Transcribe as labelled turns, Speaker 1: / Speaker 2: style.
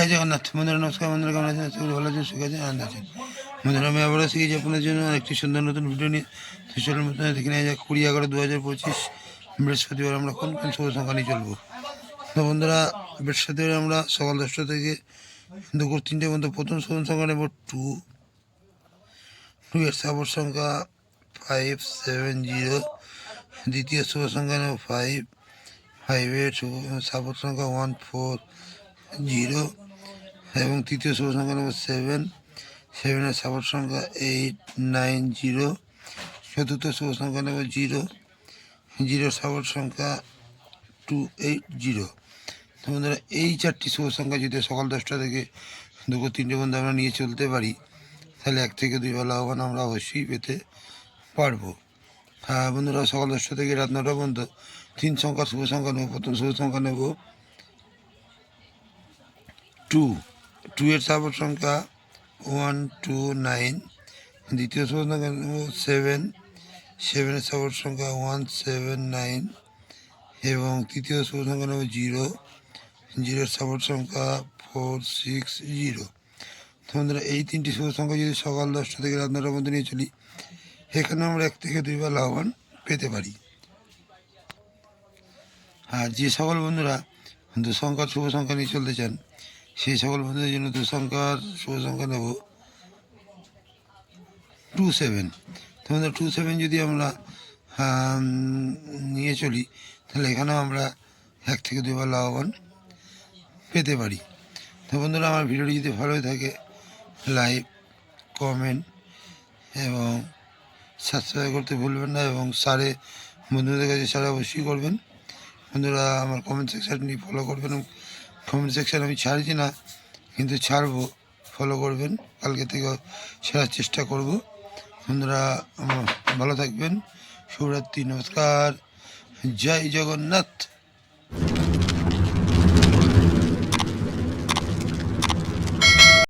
Speaker 1: জয় জগন্নাথ। বন্ধুরা নমস্কার। বন্ধুরা কেমন আছেন? আশা করি ভালো আছেন, সুখে আছেন, আনন্দ আছেন। বন্ধুরা আমি আবারও শিখেছি আপনার জন্য একটি সুন্দর নতুন ভিডিও নিয়ে। সোশ্যাল মতো দেখে নেওয়া যাক 20/11/2025 বৃহস্পতিবার আমরা কোন কোন শুভ সংখ্যা নিয়ে চলবো। তো বন্ধুরা বৃহস্পতিবার আমরা সকাল 10টা থেকে দুপুর 3টে পর্যন্ত প্রথম শুভ সংখ্যা নেব 2। 2 এর সাপোর্ট সংখ্যা 570। দ্বিতীয় শুভ সংখ্যা নেব 5। 5 এর সাপোর্ট সংখ্যা 140 এবং তৃতীয় শুভ সংখ্যা নেব 7। 7 এর সাপোর্ট সংখ্যা 890। চতুর্থ শুভ সংখ্যা নেব 0। 0 সাপোর্ট সংখ্যা 280। তো বন্ধুরা এই 4টি শুভ সংখ্যা যদি সকাল 10টা থেকে দুপুর 3টে পর্যন্ত আমরা নিয়ে চলতে পারি, তাহলে 1 থেকে 2 বেলা লাভবান আমরা অবশ্যই পেতে পারবো। হ্যাঁ বন্ধুরা, সকাল 10টা থেকে রাত 9টা পর্যন্ত 3 সংখ্যার শুভ সংখ্যা নেব। প্রথম শুভ সংখ্যা নেব 2। 2 এর সাপোর্ট সংখ্যা 129। দ্বিতীয় শুভ সংখ্যা নেব 7। 7 এর সাপোর্ট সংখ্যা 179 এবং তৃতীয় শুভ সংখ্যা নেব 0। 0 এর সাপোর্ট সংখ্যা 460। তো বন্ধুরা এই 3টি শুভ সংখ্যা যদি সকাল 10টা থেকে রাত 9টার মধ্যে নিয়ে চলি, এখানে আমরা 1 থেকে 2 বার লাভবান পেতে পারি। আর যে সকল বন্ধুরা 2 সংখ্যার শুভ সংখ্যা নিয়ে চলতে চান, সেই সকল বন্ধুদের জন্য 2 সংখ্যার শুভ সংখ্যা নেব 27। তো বন্ধুরা 27 যদি আমরা নিয়ে চলি, তাহলে এখানেও আমরা 1 থেকে 2 বার লাভবান পেতে পারি। তো বন্ধুরা আমার ভিডিওটি যদি ভালো হয়ে থাকে, লাইক, কমেন্ট এবং সাবস্ক্রাইব করতে ভুলবেন না এবং বন্ধুদের কাছে শেয়ার অবশ্যই করবেন। বন্ধুরা আমার কমেন্ট সেকশানটি ফলো করবেন। কমেন্ট সেকশান আমি ছাড়ছি না, কিন্তু ছাড়বো, ফলো করবেন। কালকে থেকে ছাড়ার চেষ্টা করব। বন্ধুরা ভালো থাকবেন। শুভরাত্রি, নমস্কার, জয় জগন্নাথ।